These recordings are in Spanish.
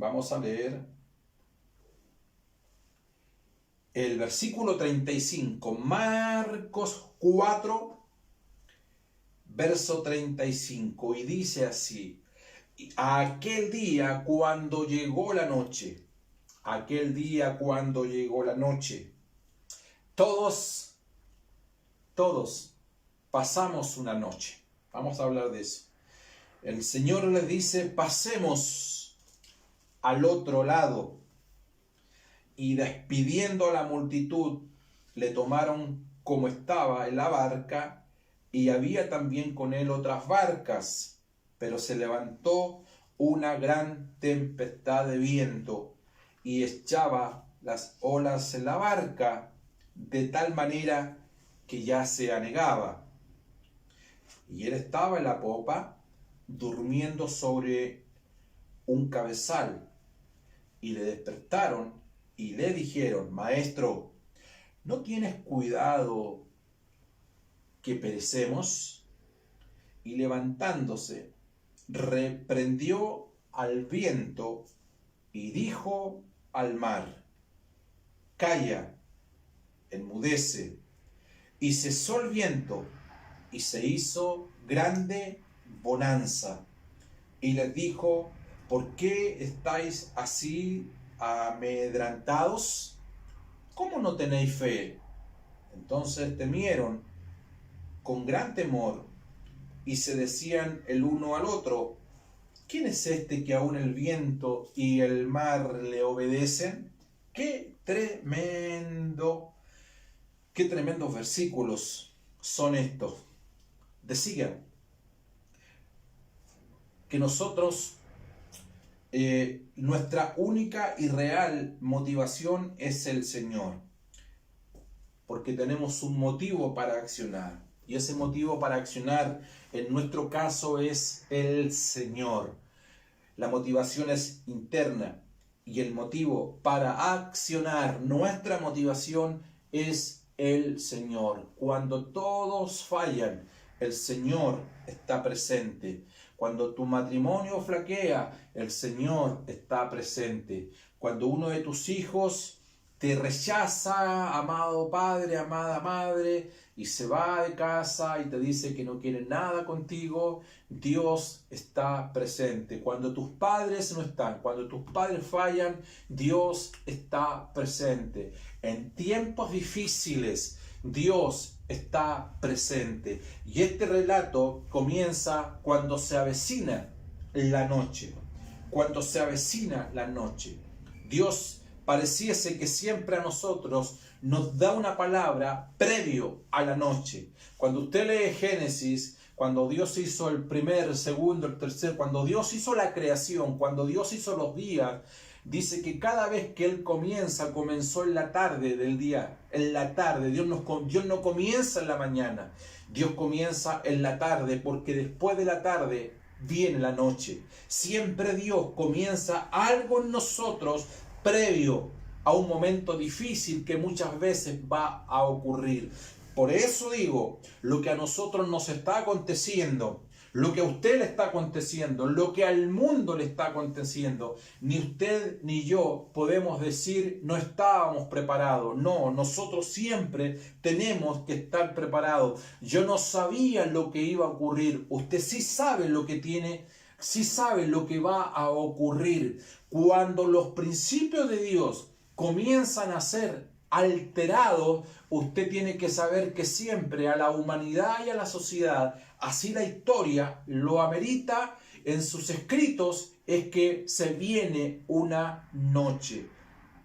Vamos a leer el versículo 35, Marcos 4, verso 35, y dice así: aquel día cuando llegó la noche, todos pasamos una noche. Vamos a hablar de eso. El Señor les dice: pasemos al otro lado. Y despidiendo a la multitud, le tomaron como estaba en la barca, y había también con él otras barcas. Pero se levantó una gran tempestad de viento, y echaba las olas en la barca, de tal manera que ya se anegaba. Y él estaba en la popa, durmiendo sobre un cabezal. Y le despertaron y le dijeron: Maestro, ¿no tienes cuidado que perecemos? Y levantándose, reprendió al viento y dijo al mar: calla, enmudece. Y cesó el viento, y se hizo grande bonanza. Y les dijo: ¿por qué estáis así amedrentados? ¿Cómo no tenéis fe? Entonces temieron con gran temor, y se decían el uno al otro: ¿quién es este que aún el viento y el mar le obedecen? ¡Qué tremendos versículos son estos! Decían que nosotros, nuestra única y real motivación es el Señor, porque tenemos un motivo para accionar, y ese motivo para accionar en nuestro caso es el Señor. La motivación es interna, y el motivo para accionar, nuestra motivación es el Señor. Cuando todos fallan, el Señor está presente. Cuando tu matrimonio flaquea, el Señor está presente. Cuando uno de tus hijos te rechaza, amado padre, amada madre, y se va de casa y te dice que no quiere nada contigo, Dios está presente. Cuando tus padres no están, cuando tus padres fallan, Dios está presente. En tiempos difíciles, Dios está presente. Y este relato comienza cuando se avecina la noche. Cuando se avecina la noche. Dios pareciese que siempre a nosotros nos da una palabra previo a la noche. Cuando usted lee Génesis, cuando Dios hizo el primer, el segundo, el tercer, cuando Dios hizo la creación, cuando Dios hizo los días, dice que cada vez que Él comenzó en la tarde del día, en la tarde. Dios no comienza en la mañana, Dios comienza en la tarde, porque después de la tarde viene la noche. Siempre Dios comienza algo en nosotros previo a un momento difícil que muchas veces va a ocurrir. Por eso digo, lo que a nosotros nos está aconteciendo, lo que a usted le está aconteciendo, lo que al mundo le está aconteciendo, ni usted ni yo podemos decir no estábamos preparados. No, nosotros siempre tenemos que estar preparados. Yo no sabía lo que iba a ocurrir. Usted sí sabe lo que tiene, sí sabe lo que va a ocurrir. Cuando los principios de Dios comienzan a ser alterados, usted tiene que saber que siempre a la humanidad y a la sociedad, así la historia lo amerita en sus escritos, es que se viene una noche.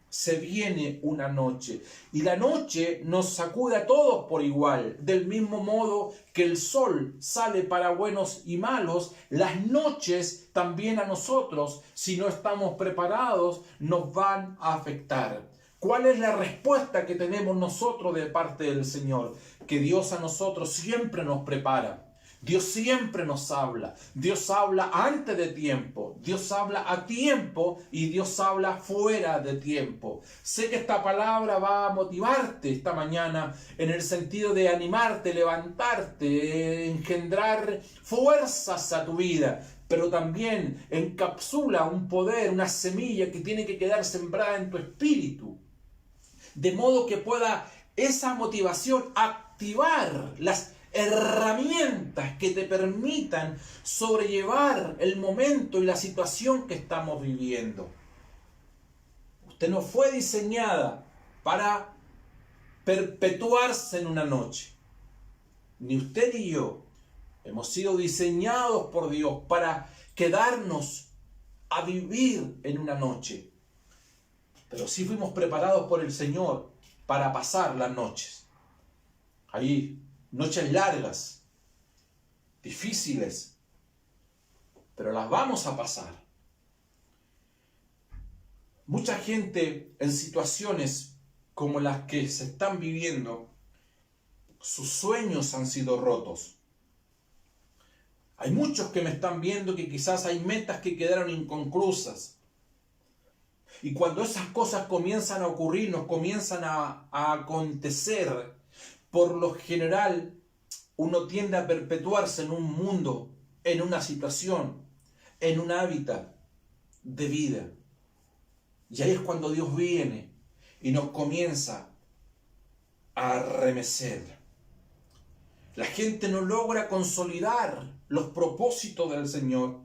Se viene una noche. Y la noche nos sacude a todos por igual. Del mismo modo que el sol sale para buenos y malos, las noches también a nosotros, si no estamos preparados, nos van a afectar. ¿Cuál es la respuesta que tenemos nosotros de parte del Señor? Que Dios a nosotros siempre nos prepara. Dios siempre nos habla. Dios habla antes de tiempo. Dios habla a tiempo y Dios habla fuera de tiempo. Sé que esta palabra va a motivarte esta mañana en el sentido de animarte, levantarte, engendrar fuerzas a tu vida. pero también encapsula un poder, una semilla que tiene que quedar sembrada en tu espíritu, de modo que pueda esa motivación activar las herramientas que te permitan sobrellevar el momento y la situación que estamos viviendo. Usted no fue diseñada para perpetuarse en una noche. Ni usted ni yo hemos sido diseñados por Dios para quedarnos a vivir en una noche. Pero sí fuimos preparados por el Señor para pasar las noches. Hay noches largas, difíciles, pero las vamos a pasar. Mucha gente en situaciones como las que se están viviendo, sus sueños han sido rotos. Hay muchos que me están viendo que quizás hay metas que quedaron inconclusas. Y cuando esas cosas comienzan a ocurrir, nos comienzan a acontecer, por lo general uno tiende a perpetuarse en un mundo, en una situación, en un hábitat de vida. Y ahí es cuando Dios viene y nos comienza a remecer. La gente no logra consolidar los propósitos del Señor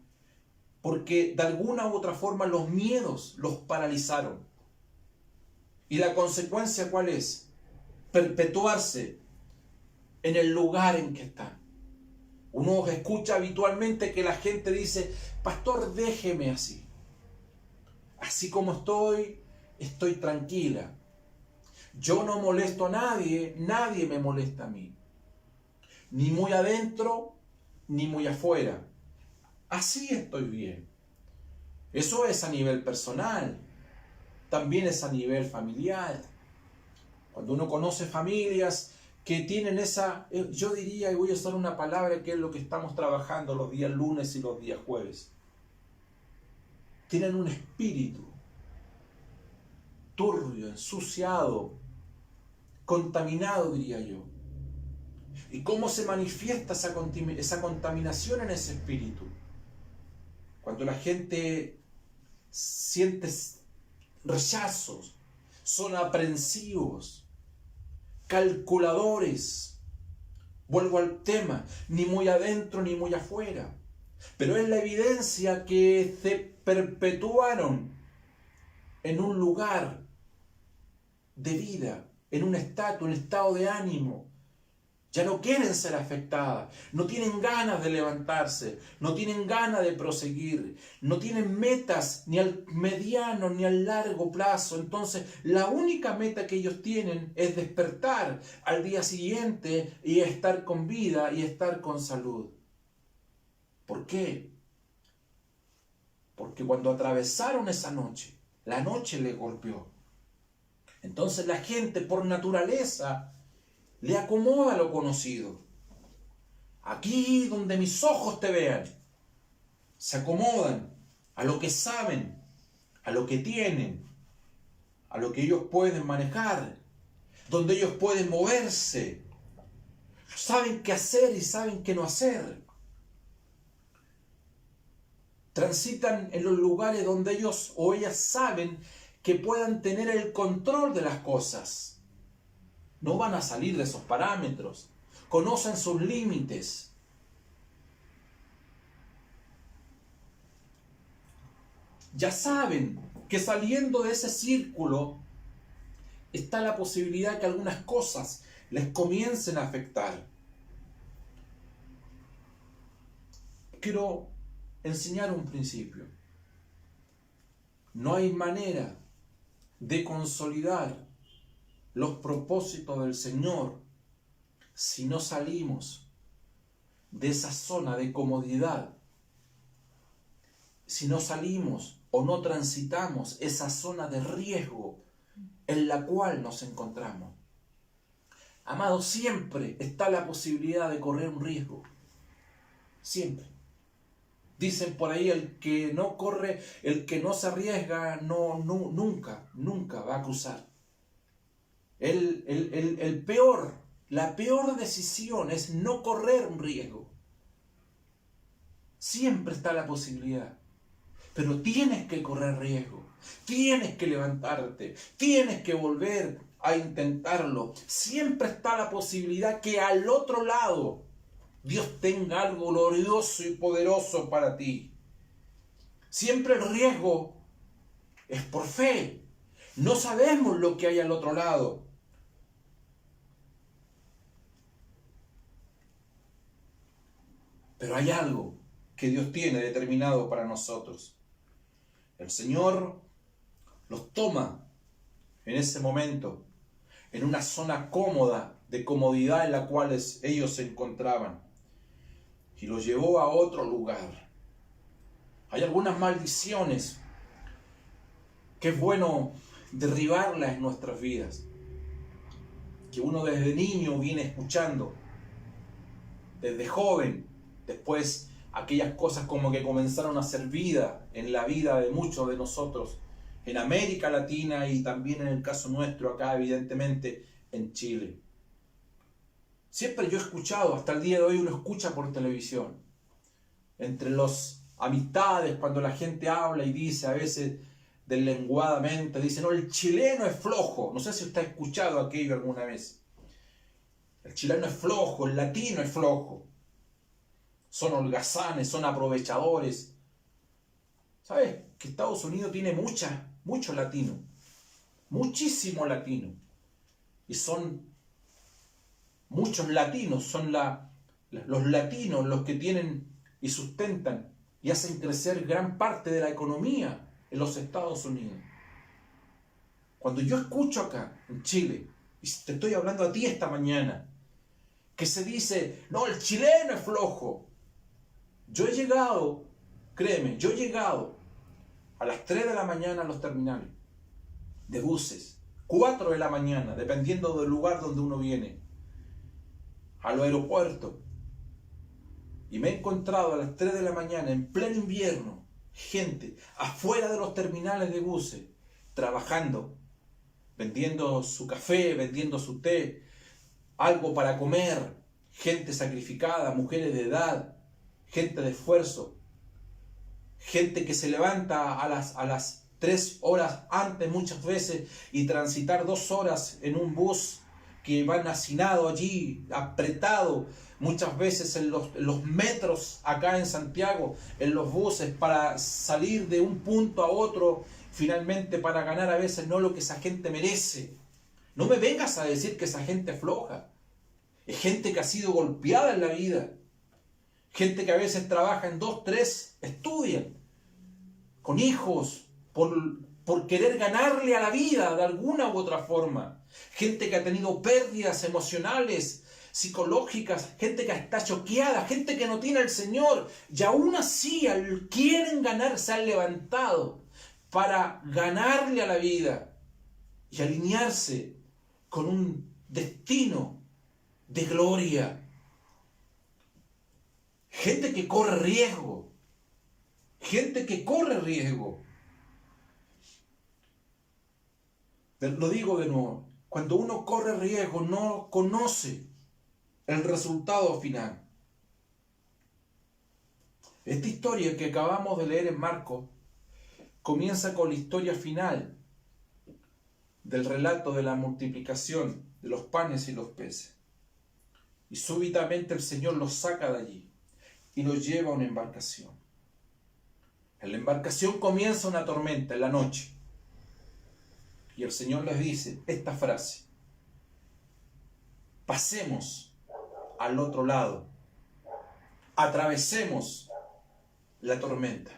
porque de alguna u otra forma los miedos los paralizaron. ¿Y la consecuencia cuál es? Perpetuarse en el lugar en que están. Uno escucha habitualmente que la gente dice: pastor, déjeme así. Así como estoy tranquila. Yo no molesto a nadie, nadie me molesta a mí. Ni muy adentro, ni muy afuera. Así estoy bien. Eso es a nivel personal. También es a nivel familiar. Cuando uno conoce familias que tienen esa, yo diría, y voy a usar una palabra que es lo que estamos trabajando los días lunes y los días jueves. Tienen un espíritu turbio, ensuciado, contaminado, diría yo. ¿Y cómo se manifiesta esa contaminación en ese espíritu? Cuando la gente siente rechazos, son aprensivos, calculadores. Vuelvo al tema, ni muy adentro ni muy afuera. Pero es la evidencia que se perpetuaron en un lugar de vida, en un estado de ánimo. Ya no quieren ser afectadas, no tienen ganas de levantarse, no tienen ganas de proseguir, no tienen metas ni al mediano ni al largo plazo. Entonces, la única meta que ellos tienen es despertar al día siguiente y estar con vida y estar con salud. ¿Por qué? Porque cuando atravesaron esa noche, la noche les golpeó. Entonces la gente por naturaleza le acomoda lo conocido. Aquí donde mis ojos te vean, se acomodan a lo que saben, a lo que tienen, a lo que ellos pueden manejar, donde ellos pueden moverse. Saben qué hacer y saben qué no hacer. Transitan en los lugares donde ellos o ellas saben que puedan tener el control de las cosas. No van a salir de esos parámetros. Conocen sus límites. Ya saben que saliendo de ese círculo está la posibilidad que algunas cosas les comiencen a afectar. Quiero enseñar un principio. No hay manera de consolidar los propósitos del Señor si no salimos de esa zona de comodidad, si no salimos o no transitamos esa zona de riesgo en la cual nos encontramos. Amado, siempre está la posibilidad de correr un riesgo. Siempre. Dicen por ahí, el que no corre, el que no se arriesga, nunca va a cruzar. La peor decisión es no correr un riesgo. Siempre está la posibilidad. Pero tienes que correr riesgo. Tienes que levantarte. Tienes que volver a intentarlo. Siempre está la posibilidad que al otro lado Dios tenga algo glorioso y poderoso para ti. Siempre el riesgo es por fe. No sabemos lo que hay al otro lado. Pero hay algo que Dios tiene determinado para nosotros. El Señor los toma en ese momento, en una zona cómoda, de comodidad en la cual ellos se encontraban, y los llevó a otro lugar. Hay algunas maldiciones que es bueno derribarlas en nuestras vidas, que uno desde niño viene escuchando, desde joven. Después aquellas cosas como que comenzaron a ser vida en la vida de muchos de nosotros en América Latina y también en el caso nuestro acá, evidentemente, en Chile. Siempre yo he escuchado, hasta el día de hoy uno escucha por televisión, entre las amistades, cuando la gente habla y dice a veces deslenguadamente, dice, no, el chileno es flojo. No sé si usted ha escuchado aquello alguna vez. El chileno es flojo, el latino es flojo. Son holgazanes, son aprovechadores. ¿Sabes? Que Estados Unidos tiene muchos latinos. Muchísimos latinos. Y son muchos latinos. Son los latinos los que tienen y sustentan y hacen crecer gran parte de la economía en los Estados Unidos. Cuando yo escucho acá, en Chile, y te estoy hablando a ti esta mañana, que se dice, no, el chileno es flojo. Yo he llegado, créeme, a las 3 de la mañana a los terminales de buses, 4 de la mañana, dependiendo del lugar donde uno viene, a los aeropuertos. Y me he encontrado a las 3 de la mañana, en pleno invierno, gente afuera de los terminales de buses, trabajando, vendiendo su café, vendiendo su té, algo para comer, gente sacrificada, mujeres de edad, gente de esfuerzo, gente que se levanta a las 3 horas antes muchas veces y transitar 2 horas en un bus que van hacinado allí, apretado, muchas veces en los metros acá en Santiago, en los buses, para salir de un punto a otro, finalmente para ganar a veces no lo que esa gente merece. No me vengas a decir que esa gente es floja. Es gente que ha sido golpeada en la vida. Gente que a veces trabaja en 2, 3, estudian, con hijos, por querer ganarle a la vida de alguna u otra forma. Gente que ha tenido pérdidas emocionales, psicológicas, gente que está choqueada, gente que no tiene al Señor, y aún así quieren ganar, se han levantado para ganarle a la vida y alinearse con un destino de gloria. Gente que corre riesgo. Gente que corre riesgo. Lo digo de nuevo. Cuando uno corre riesgo, no conoce el resultado final. Esta historia que acabamos de leer en Marcos comienza con la historia final del relato de la multiplicación de los panes y los peces. Y súbitamente el Señor los saca de allí y los lleva a una embarcación. En la embarcación comienza una tormenta en la noche. Y el Señor les dice esta frase: pasemos al otro lado, atravesemos la tormenta.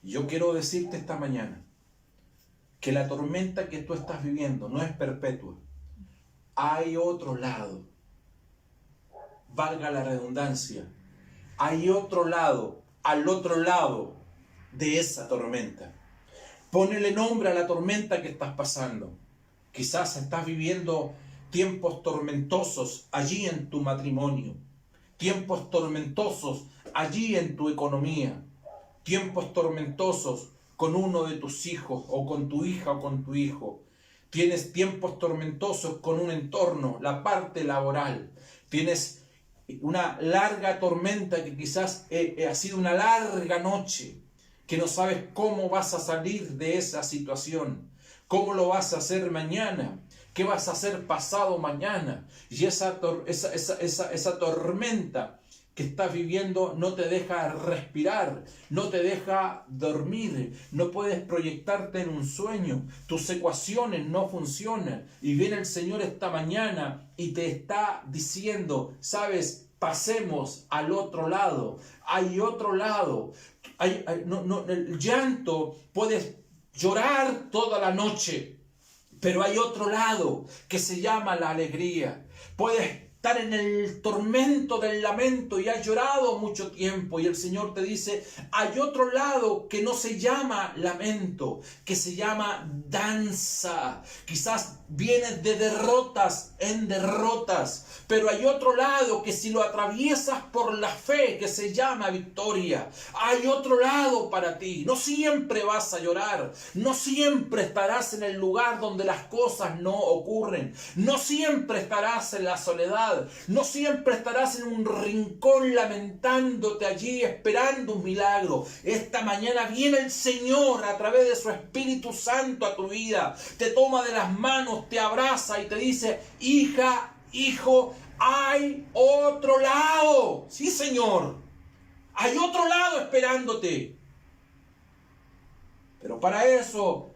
Y yo quiero decirte esta mañana que la tormenta que tú estás viviendo no es perpetua. Hay otro lado. Valga la redundancia. Hay otro lado, al otro lado de esa tormenta. Ponele nombre a la tormenta que estás pasando. Quizás estás viviendo tiempos tormentosos allí en tu matrimonio, tiempos tormentosos allí en tu economía, tiempos tormentosos con uno de tus hijos o con tu hija o con tu hijo. Tienes tiempos tormentosos con un entorno, la parte laboral. Tienes una larga tormenta, que quizás ha sido una larga noche, que no sabes cómo vas a salir de esa situación, cómo lo vas a hacer mañana, qué vas a hacer pasado mañana. Y esa tormenta que estás viviendo no te deja respirar, no te deja dormir, no puedes proyectarte en un sueño, tus ecuaciones no funcionan. Y viene el Señor esta mañana y te está diciendo, ¿sabes? Pasemos al otro lado. Hay otro lado. El llanto, puedes llorar toda la noche, pero hay otro lado que se llama la alegría. Puedes estar en el tormento del lamento y has llorado mucho tiempo, y el Señor te dice, hay otro lado que no se llama lamento, que se llama danza. Quizás vienes de derrotas en derrotas, pero hay otro lado que si lo atraviesas por la fe, que se llama victoria. Hay otro lado para ti. No siempre vas a llorar, no siempre estarás en el lugar donde las cosas no ocurren, no siempre estarás en la soledad, no siempre estarás en un rincón lamentándote allí esperando un milagro. Esta mañana viene el Señor a través de su Espíritu Santo a tu vida, te toma de las manos, te abraza y te dice, hija, hijo, hay otro lado. Sí, Señor, hay otro lado esperándote. Pero para eso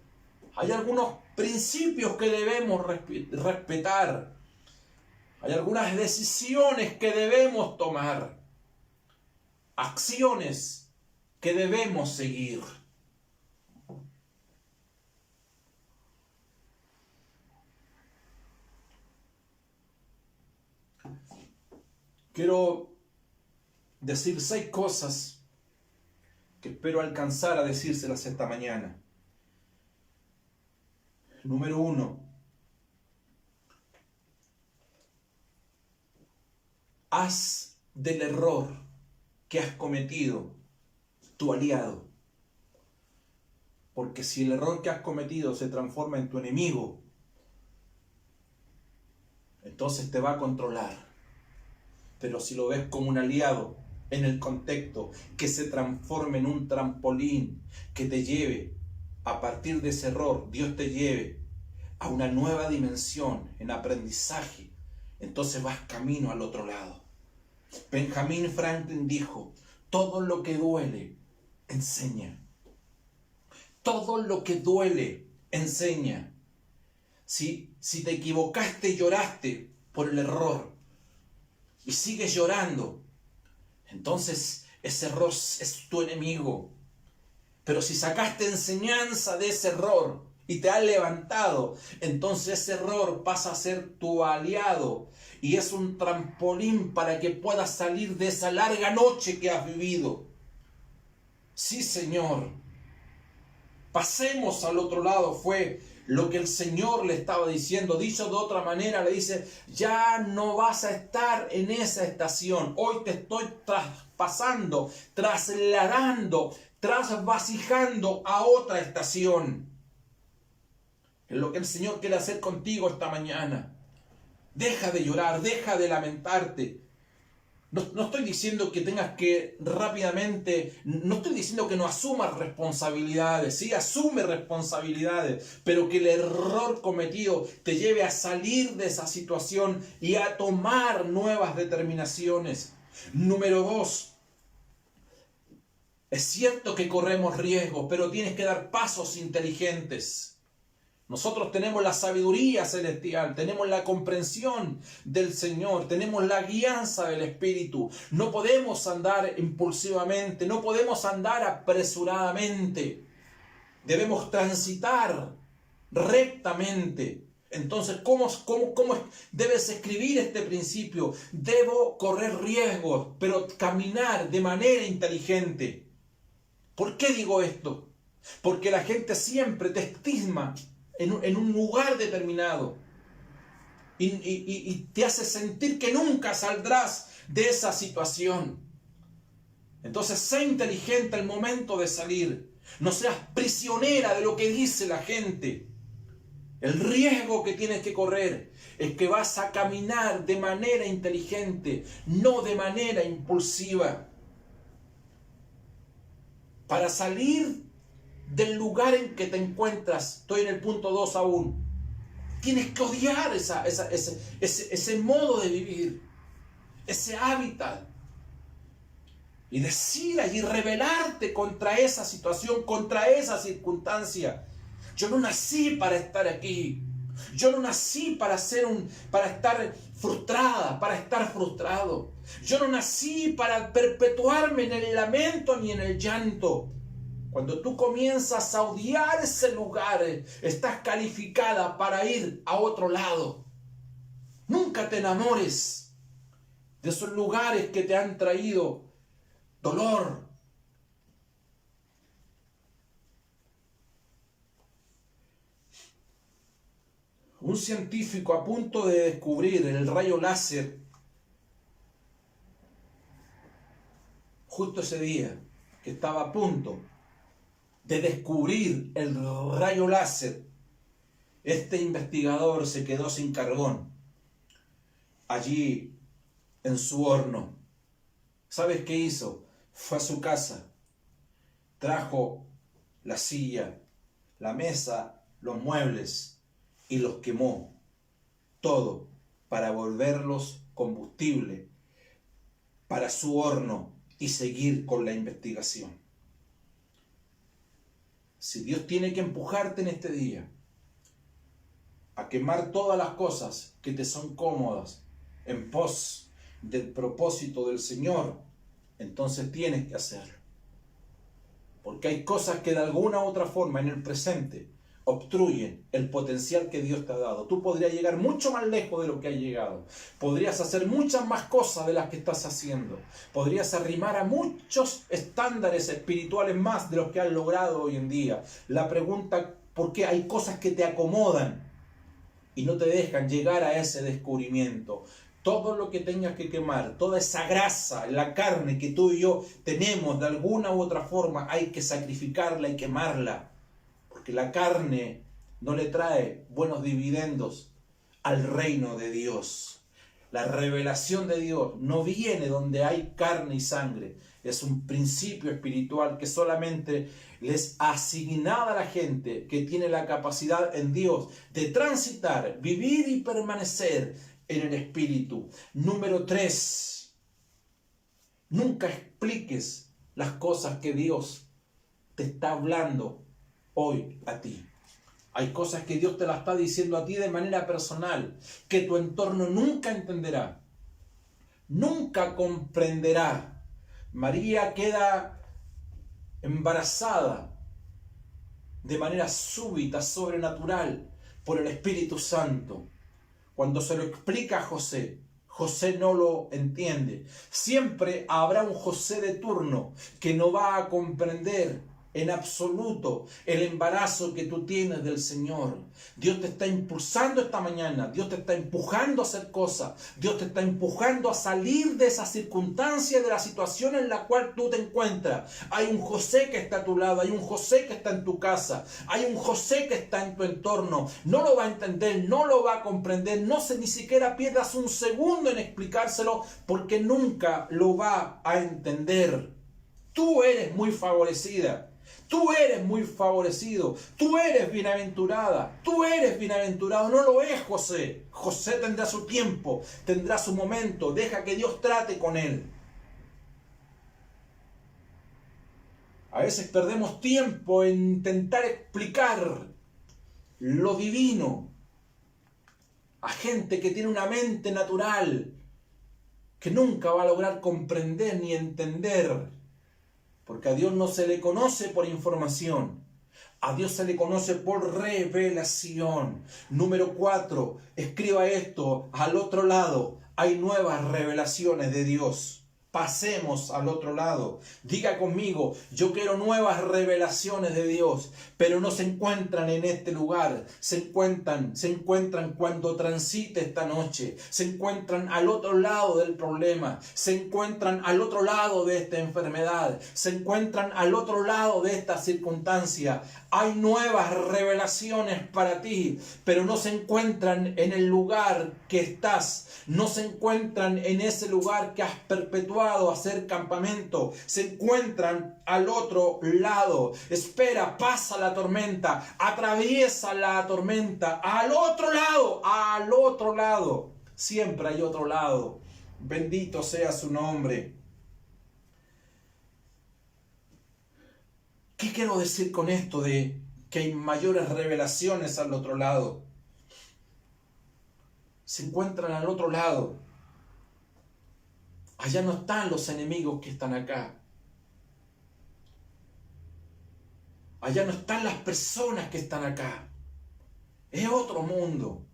hay algunos principios que debemos respetar. Hay algunas decisiones que debemos tomar, acciones que debemos seguir. Quiero decir 6 cosas que espero alcanzar a decírselas esta mañana. Número 1. Haz del error que has cometido tu aliado. Porque si el error que has cometido se transforma en tu enemigo, entonces te va a controlar. Pero si lo ves como un aliado en el contexto, que se transforme en un trampolín, que te lleve, a partir de ese error, Dios te lleve a una nueva dimensión en aprendizaje, entonces vas camino al otro lado. Benjamin Franklin dijo, todo lo que duele, enseña. Todo lo que duele, enseña. Si te equivocaste y lloraste por el error y sigues llorando, entonces ese error es tu enemigo. Pero si sacaste enseñanza de ese error y te has levantado, entonces ese error pasa a ser tu aliado y es un trampolín para que puedas salir de esa larga noche que has vivido. Sí, Señor. Pasemos al otro lado, fue lo que el Señor le estaba diciendo. Dicho de otra manera, le dice, ya no vas a estar en esa estación. Hoy te estoy traspasando, trasladando, trasvasijando a otra estación. Es lo que el Señor quiere hacer contigo esta mañana. Deja de llorar, deja de lamentarte. No estoy diciendo que tengas que rápidamente, no estoy diciendo que no asumas responsabilidades, sí, asume responsabilidades, pero que el error cometido te lleve a salir de esa situación y a tomar nuevas determinaciones. Número 2, es cierto que corremos riesgos, pero tienes que dar pasos inteligentes. Nosotros tenemos la sabiduría celestial, tenemos la comprensión del Señor, tenemos la guianza del Espíritu. No podemos andar impulsivamente, no podemos andar apresuradamente. Debemos transitar rectamente. Entonces, ¿cómo debes escribir este principio? Debo correr riesgos, pero caminar de manera inteligente. ¿Por qué digo esto? Porque la gente siempre te estigma en un lugar determinado y te hace sentir que nunca saldrás de esa situación. Entonces, sé inteligente al momento de salir. No seas prisionera de lo que dice la gente. El riesgo que tienes que correr es que vas a caminar de manera inteligente, no de manera impulsiva. Para salir del lugar en que te encuentras, estoy en el punto 2 aún, tienes que odiar ese modo de vivir, ese hábitat. Y decir y rebelarte contra esa situación, contra esa circunstancia. Yo no nací para estar aquí. Yo no nací para estar frustrada, para estar frustrado. Yo no nací para perpetuarme en el lamento ni en el llanto. Cuando tú comienzas a odiar ese lugar, estás calificada para ir a otro lado. Nunca te enamores de esos lugares que te han traído dolor. Un científico a punto de descubrir el rayo láser, justo ese día que estaba a punto de descubrir el rayo láser, este investigador se quedó sin carbón allí en su horno. ¿Sabes qué hizo? Fue a su casa, trajo la silla, la mesa, los muebles y los quemó, todo para volverlos combustible para su horno y seguir con la investigación. Si Dios tiene que empujarte en este día a quemar todas las cosas que te son cómodas en pos del propósito del Señor, entonces tienes que hacerlo. Porque hay cosas que de alguna u otra forma en el presente obstruyen el potencial que Dios te ha dado. Tú podrías llegar mucho más lejos de lo que has llegado. Podrías hacer muchas más cosas de las que estás haciendo. Podrías arrimar a muchos estándares espirituales más de los que has logrado hoy en día. La pregunta, ¿por qué hay cosas que te acomodan y no te dejan llegar a ese descubrimiento? Todo lo que tengas que quemar, toda esa grasa, la carne que tú y yo tenemos de alguna u otra forma, hay que sacrificarla y quemarla. Porque la carne no le trae buenos dividendos al reino de Dios. La revelación de Dios no viene donde hay carne y sangre. Es un principio espiritual que solamente les asignada a la gente que tiene la capacidad en Dios de transitar, vivir y permanecer en el Espíritu. Número 3. Nunca expliques las cosas que Dios te está hablando hoy a ti. Hay cosas que Dios te las está diciendo a ti de manera personal, que tu entorno nunca entenderá, nunca comprenderá. María queda embarazada de manera súbita, sobrenatural, por el Espíritu Santo. Cuando se lo explica a José, José no lo entiende. Siempre habrá un José de turno que no va a comprender en absoluto el embarazo que tú tienes del Señor. Dios te está impulsando esta mañana. Dios te está empujando a hacer cosas. Dios te está empujando a salir de esa circunstancia, de la situación en la cual tú te encuentras. Hay un José que está a tu lado. Hay un José que está en tu casa. Hay un José que está en tu entorno. No lo va a entender, no lo va a comprender. No se ni siquiera pierdas un segundo en explicárselo, porque nunca lo va a entender. Tú eres muy favorecida. Tú eres muy favorecido, tú eres bienaventurada, tú eres bienaventurado. No lo es José. José tendrá su tiempo, tendrá su momento. Deja que Dios trate con él. A veces perdemos tiempo en intentar explicar lo divino a gente que tiene una mente natural, que nunca va a lograr comprender ni entender. Porque a Dios no se le conoce por información. A Dios se le conoce por revelación. Número 4. Escriba esto. Al otro lado hay nuevas revelaciones de Dios. pasemos al otro lado. Diga conmigo, yo quiero nuevas revelaciones de Dios, pero no se encuentran en este lugar. Se encuentran cuando transite esta noche. Se encuentran al otro lado del problema. Se encuentran al otro lado de esta enfermedad. Se encuentran al otro lado de esta circunstancia. Hay nuevas revelaciones para ti, pero no se encuentran en el lugar que estás. No se encuentran en ese lugar que has perpetuado hacer campamento. Se encuentran al otro lado. Espera, pasa la tormenta, atraviesa la tormenta, al otro lado, al otro lado. Siempre hay otro lado. Bendito sea su nombre. ¿Qué quiero decir con esto de que hay mayores revelaciones al otro lado? Se encuentran al otro lado. Allá no están los enemigos que están acá. Allá no están las personas que están acá. Es otro mundo.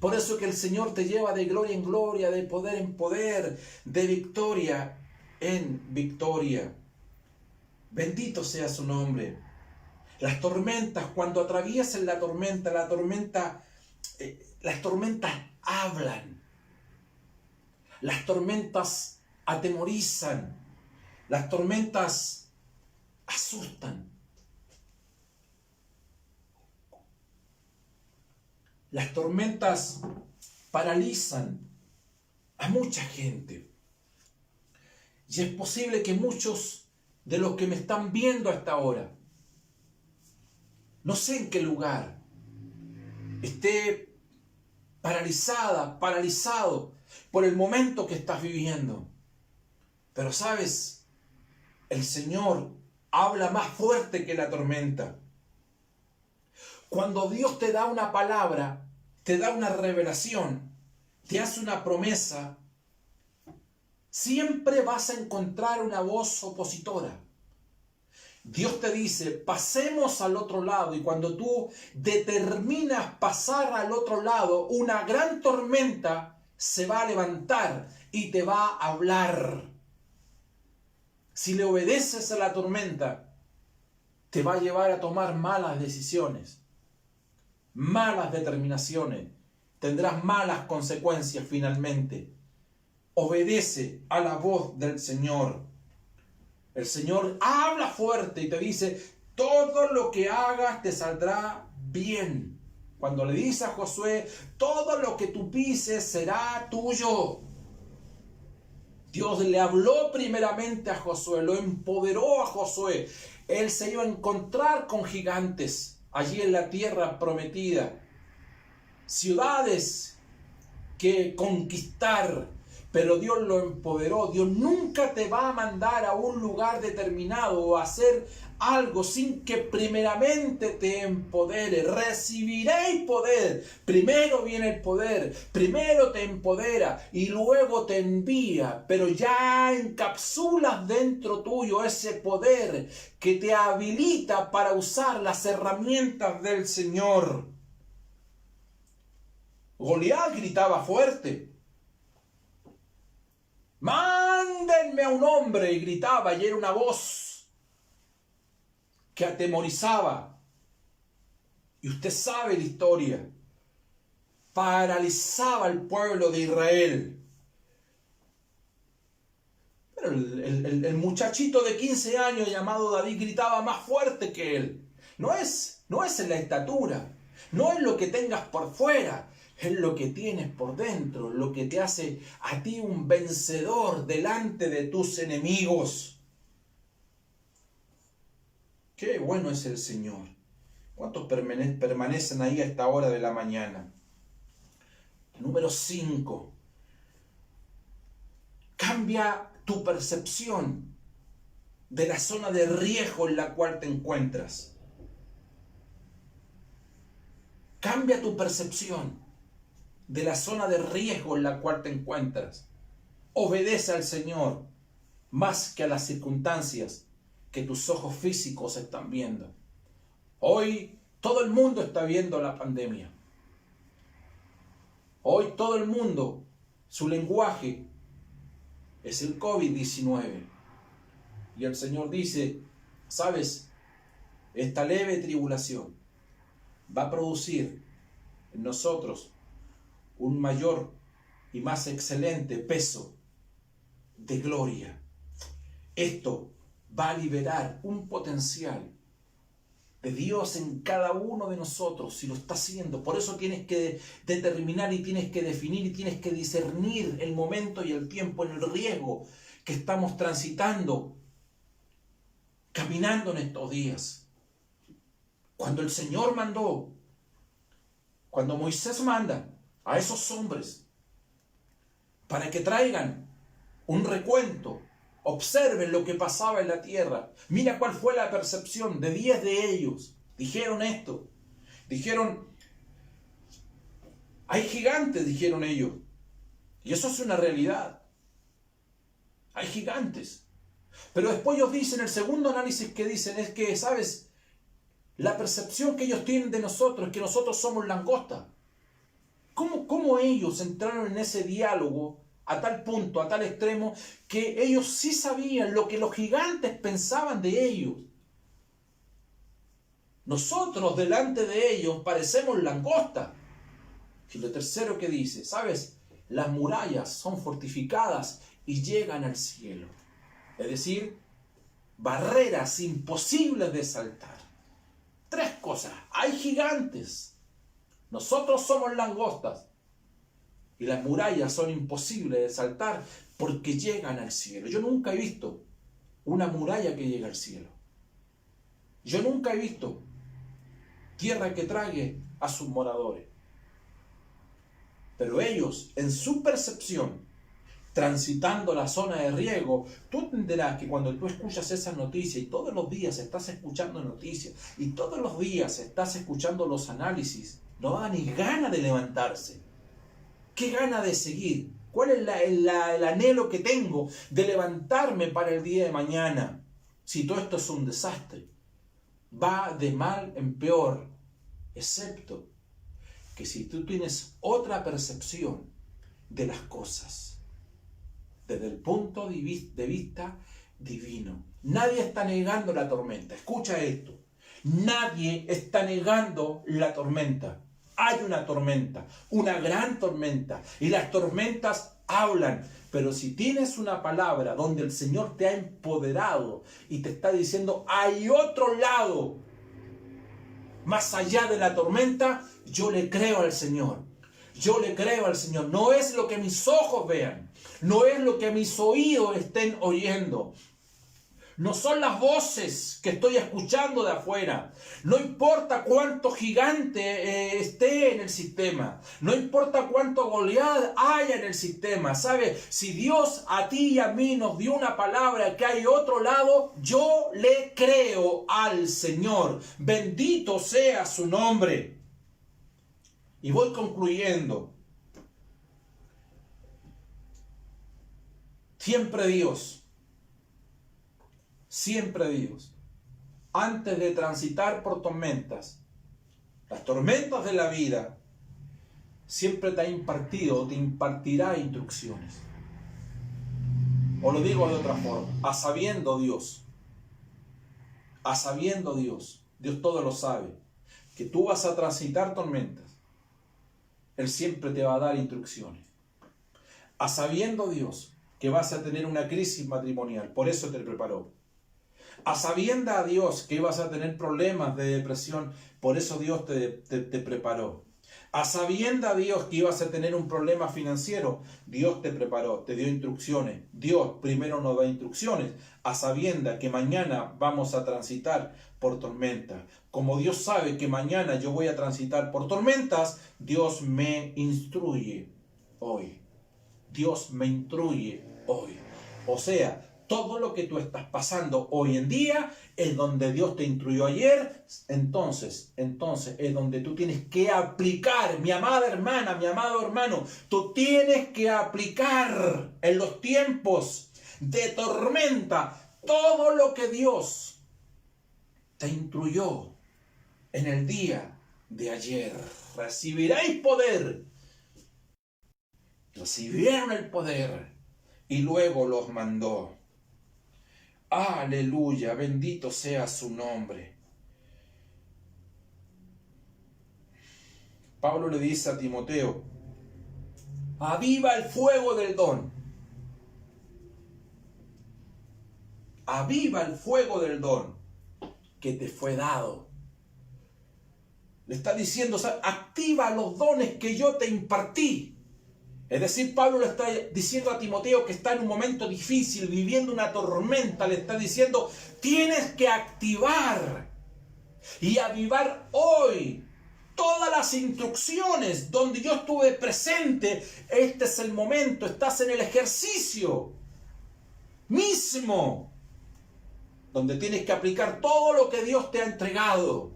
Por eso que el Señor te lleva de gloria en gloria, de poder en poder, de victoria en victoria. Bendito sea su nombre. Las tormentas, cuando atraviesen las tormentas hablan. Las tormentas atemorizan. Las tormentas asustan. Las tormentas paralizan a mucha gente. Y es posible que muchos de los que me están viendo a esta hora, no sé en qué lugar, esté paralizado por el momento que estás viviendo. Pero sabes, el Señor habla más fuerte que la tormenta. Cuando Dios te da una palabra, te da una revelación, te hace una promesa, siempre vas a encontrar una voz opositora. Dios te dice, pasemos al otro lado, y cuando tú determinas pasar al otro lado, una gran tormenta se va a levantar y te va a hablar. Si le obedeces a la tormenta, te va a llevar a tomar malas decisiones, malas determinaciones, tendrás malas consecuencias finalmente. Obedece a la voz del Señor. El Señor habla fuerte y te dice, todo lo que hagas te saldrá bien. Cuando le dice a Josué, todo lo que tú pises será tuyo. Dios le habló primeramente a Josué, lo empoderó a Josué. Él se iba a encontrar con gigantes allí en la tierra prometida. Ciudades que conquistar. Pero Dios lo empoderó. Dios nunca te va a mandar a un lugar determinado o a hacer algo sin que primeramente te empodere. Recibiréis poder. Primero viene el poder. Primero te empodera y luego te envía. Pero ya encapsulas dentro tuyo ese poder que te habilita para usar las herramientas del Señor. Goliat gritaba fuerte. Mándenme a un hombre, y gritaba, y era una voz que atemorizaba. Y usted sabe la historia. Paralizaba al pueblo de Israel. Pero el muchachito de 15 años llamado David gritaba más fuerte que él. No es en la estatura, no es lo que tengas por fuera. Es lo que tienes por dentro, lo que te hace a ti un vencedor delante de tus enemigos. Qué bueno es el Señor. ¿Cuántos permanecen ahí a esta hora de la mañana? Número 5. Cambia tu percepción de la zona de riesgo en la cual te encuentras. Cambia tu percepción de la zona de riesgo en la cual te encuentras. Obedece al Señor más que a las circunstancias que tus ojos físicos están viendo. Hoy todo el mundo está viendo la pandemia. Hoy todo el mundo, su lenguaje es el COVID-19. Y el Señor dice, ¿sabes? Esta leve tribulación va a producir en nosotros un mayor y más excelente peso de gloria. Esto va a liberar un potencial de Dios en cada uno de nosotros, si lo está haciendo. Por eso tienes que determinar y tienes que definir y tienes que discernir el momento y el tiempo en el riesgo que estamos transitando, caminando en estos días. Cuando el Señor mandó, cuando Moisés manda a esos hombres para que traigan un recuento, observen lo que pasaba en la tierra. Mira cuál fue la percepción de 10 de ellos. Dijeron esto. Dijeron, hay gigantes, dijeron ellos. Y eso es una realidad. Hay gigantes. Pero después ellos dicen, el segundo análisis que dicen es que, ¿sabes? La percepción que ellos tienen de nosotros es que nosotros somos langosta. ¿Cómo ellos entraron en ese diálogo a tal punto, a tal extremo, que ellos sí sabían lo que los gigantes pensaban de ellos? Nosotros delante de ellos parecemos langosta. Y lo tercero que dice, ¿sabes? Las murallas son fortificadas y llegan al cielo. Es decir, barreras imposibles de saltar. 3 cosas. Hay gigantes. Nosotros somos langostas. Y las murallas son imposibles de saltar porque llegan al cielo. Yo nunca he visto una muralla que llegue al cielo. Yo nunca he visto tierra que trague a sus moradores. Pero ellos, en su percepción, transitando la zona de riesgo, tú entenderás que cuando tú escuchas esas noticias y todos los días estás escuchando noticias y todos los días estás escuchando los análisis, no da ni gana de levantarse. ¿Qué gana de seguir? ¿Cuál es el anhelo que tengo de levantarme para el día de mañana? Si todo esto es un desastre, va de mal en peor, excepto que si tú tienes otra percepción de las cosas, desde el punto de vista divino. Nadie está negando la tormenta. Escucha esto. Nadie está negando la tormenta. Hay una tormenta, una gran tormenta, y las tormentas hablan. Pero si tienes una palabra donde el Señor te ha empoderado y te está diciendo, hay otro lado, más allá de la tormenta, yo le creo al Señor. Yo le creo al Señor. No es lo que mis ojos vean. No es lo que mis oídos estén oyendo. No son las voces que estoy escuchando de afuera. No importa cuánto gigante esté en el sistema. No importa cuánto Goliat haya en el sistema. ¿Sabe? Si Dios a ti y a mí nos dio una palabra que hay otro lado, yo le creo al Señor. Bendito sea su nombre. Y voy concluyendo. Siempre Dios, antes de transitar por tormentas, las tormentas de la vida, siempre te ha impartido o te impartirá instrucciones. O lo digo de otra forma, a sabiendo Dios, Dios todo lo sabe, que tú vas a transitar tormentas, Él siempre te va a dar instrucciones. A sabiendo Dios que vas a tener una crisis matrimonial, por eso te preparó. A sabiendo a Dios que ibas a tener problemas de depresión, por eso Dios te preparó. A sabiendo a Dios que ibas a tener un problema financiero, Dios te preparó, te dio instrucciones. Dios primero nos da instrucciones, a sabiendo que mañana vamos a transitar por tormentas. Como Dios sabe que mañana yo voy a transitar por tormentas, Dios me instruye hoy. Dios me instruye hoy. O sea, todo lo que tú estás pasando hoy en día es donde Dios te instruyó ayer. Entonces es donde tú tienes que aplicar, mi amada hermana, mi amado hermano, tú tienes que aplicar en los tiempos de tormenta todo lo que Dios te instruyó en el día de ayer. Recibiréis poder. Recibieron el poder y luego los mandó. Aleluya, bendito sea su nombre. Pablo le dice a Timoteo, aviva el fuego del don. Aviva el fuego del don que te fue dado. Le está diciendo, o sea, activa los dones que yo te impartí. Es decir, Pablo le está diciendo a Timoteo que está en un momento difícil, viviendo una tormenta. Le está diciendo, tienes que activar y avivar hoy todas las instrucciones donde yo estuve presente. Este es el momento, estás en el ejercicio mismo donde tienes que aplicar todo lo que Dios te ha entregado.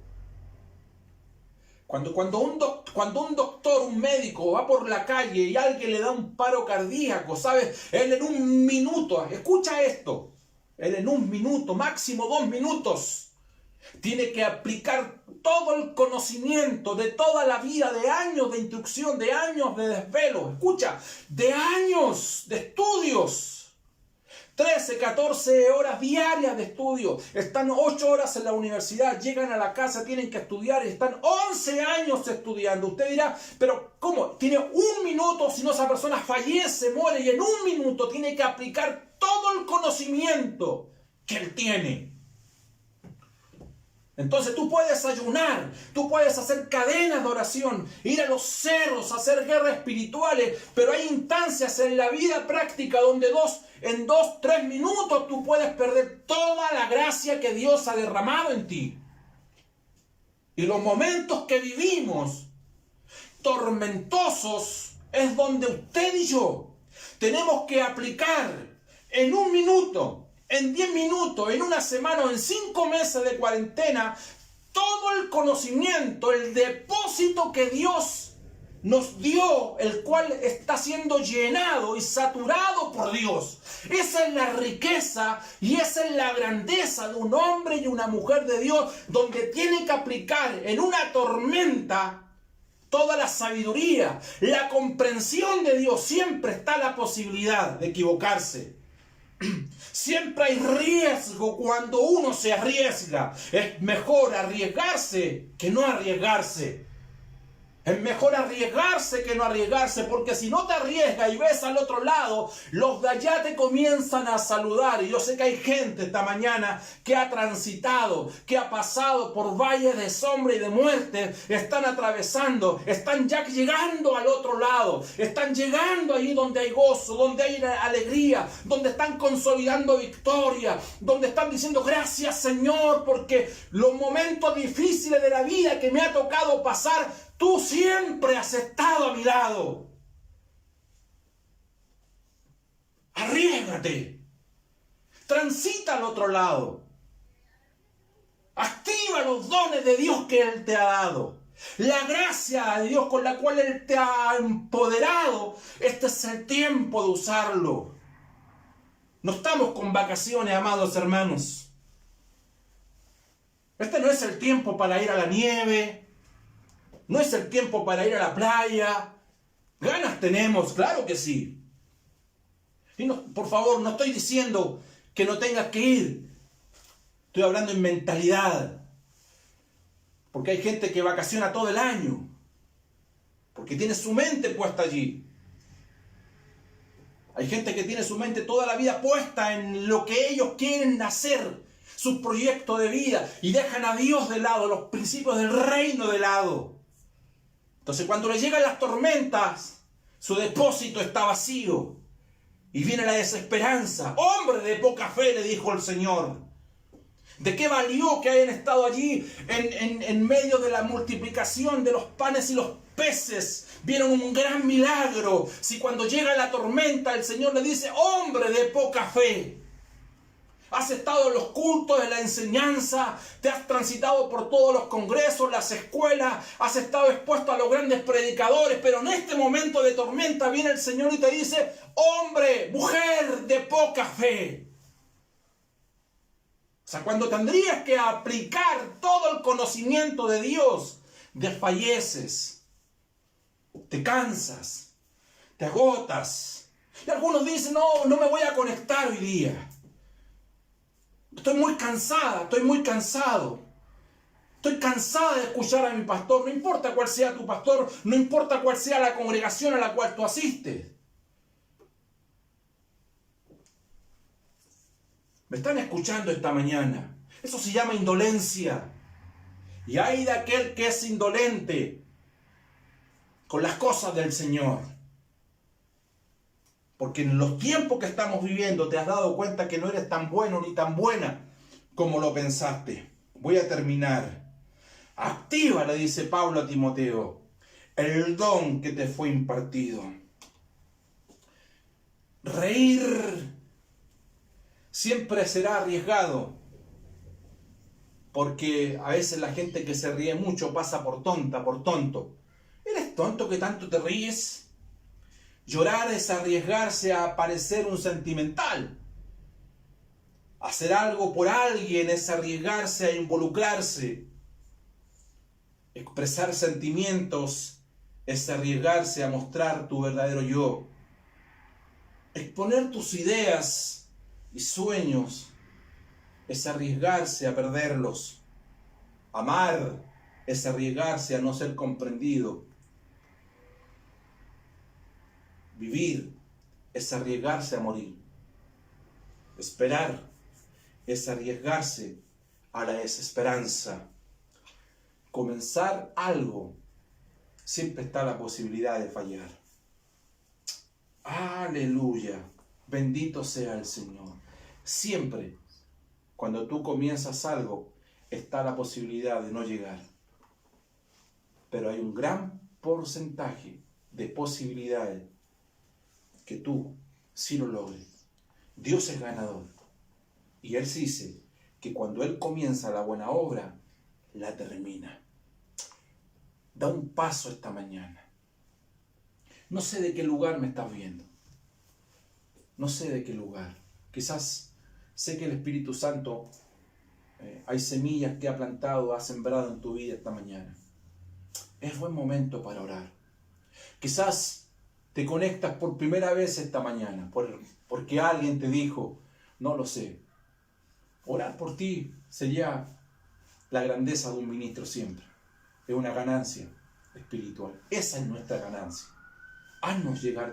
Cuando un doctor, un médico va por la calle y alguien le da un paro cardíaco, ¿sabes? Él en un minuto, escucha esto, él en un minuto, máximo 2 minutos, tiene que aplicar todo el conocimiento de toda la vida, de años de instrucción, de años de desvelo, escucha, de años de estudios. 13, 14 horas diarias de estudio. Están 8 horas en la universidad, llegan a la casa, tienen que estudiar y están 11 años estudiando. Usted dirá, pero ¿cómo? Tiene 1 minuto, si no esa persona fallece, muere, y en 1 minuto tiene que aplicar todo el conocimiento que él tiene. Entonces tú puedes ayunar, tú puedes hacer cadenas de oración, ir a los cerros, hacer guerras espirituales, pero hay instancias en la vida práctica donde en 2, 3 minutos tú puedes perder toda la gracia que Dios ha derramado en ti. Y los momentos que vivimos tormentosos es donde usted y yo tenemos que aplicar en 1 minuto, en 10 minutos, en 1 semana o en 5 meses de cuarentena, todo el conocimiento, el depósito que Dios nos dio, el cual está siendo llenado y saturado por Dios. Esa es la riqueza y esa es la grandeza de un hombre y una mujer de Dios, donde tiene que aplicar en una tormenta toda la sabiduría, la comprensión de Dios. Siempre está la posibilidad de equivocarse. Siempre hay riesgo cuando uno se arriesga. Es mejor arriesgarse que no arriesgarse. Es mejor arriesgarse que no arriesgarse, porque si no te arriesgas y ves al otro lado, los de allá te comienzan a saludar. Y yo sé que hay gente esta mañana que ha transitado, que ha pasado por valles de sombra y de muerte, están atravesando, están ya llegando al otro lado, están llegando ahí donde hay gozo, donde hay alegría, donde están consolidando victoria, donde están diciendo gracias Señor, porque los momentos difíciles de la vida que me ha tocado pasar, tú siempre has estado a mi lado. Arriésgate. Transita al otro lado. Activa los dones de Dios que Él te ha dado. La gracia de Dios con la cual Él te ha empoderado. Este es el tiempo de usarlo. No estamos con vacaciones, amados hermanos. Este no es el tiempo para ir a la nieve. No es el tiempo para ir a la playa. Ganas tenemos, claro que sí. Y no, por favor, no estoy diciendo que no tengas que ir. Estoy hablando en mentalidad. Porque hay gente que vacaciona todo el año. Porque tiene su mente puesta allí. Hay gente que tiene su mente toda la vida puesta en lo que ellos quieren hacer. Su proyecto de vida. Y dejan a Dios de lado, los principios del reino de lado. Entonces cuando le llegan las tormentas, su depósito está vacío. Y viene la desesperanza. Hombre de poca fe, le dijo el Señor. ¿De qué valió que hayan estado allí en medio de la multiplicación de los panes y los peces? Vieron un gran milagro. Si cuando llega la tormenta el Señor le dice, hombre de poca fe. Has estado en los cultos de la enseñanza, te has transitado por todos los congresos, las escuelas, has estado expuesto a los grandes predicadores, pero en este momento de tormenta viene el Señor y te dice, hombre, mujer de poca fe. O sea, cuando tendrías que aplicar todo el conocimiento de Dios, desfalleces, te cansas, te agotas, Y algunos dicen, no me voy a conectar hoy día. Estoy muy cansada, estoy muy cansado. Estoy cansada de escuchar a mi pastor. No importa cuál sea tu pastor, no importa cuál sea la congregación a la cual tú asistes. ¿Me están escuchando esta mañana? Eso se llama indolencia. Y hay de aquel que es indolente con las cosas del Señor. Porque en los tiempos que estamos viviendo te has dado cuenta que no eres tan bueno ni tan buena como lo pensaste. Voy a terminar. Activa, le dice Pablo a Timoteo, el don que te fue impartido. Reír siempre será arriesgado, porque a veces la gente que se ríe mucho pasa por tonta, por tonto. ¿Eres tonto que tanto te ríes? Llorar es arriesgarse a parecer un sentimental. Hacer algo por alguien es arriesgarse a involucrarse. Expresar sentimientos es arriesgarse a mostrar tu verdadero yo. Exponer tus ideas y sueños es arriesgarse a perderlos. Amar es arriesgarse a no ser comprendido. Vivir es arriesgarse a morir. Esperar es arriesgarse a la desesperanza. Comenzar algo, siempre está la posibilidad de fallar. Aleluya, bendito sea el Señor. Siempre, cuando tú comienzas algo, está la posibilidad de no llegar. Pero hay un gran porcentaje de posibilidades que tú sí lo logres. Dios es ganador. Y Él dice que cuando Él comienza la buena obra, la termina. Da un paso esta mañana. No sé de qué lugar me estás viendo. No sé de qué lugar. Quizás sé que el Espíritu Santo hay semillas que ha plantado, ha sembrado en tu vida esta mañana. Es buen momento para orar. Quizás te conectas por primera vez esta mañana porque alguien te dijo, no lo sé. Orar por ti sería la grandeza de un ministro siempre. Es una ganancia espiritual. Esa es nuestra ganancia. Haznos llegar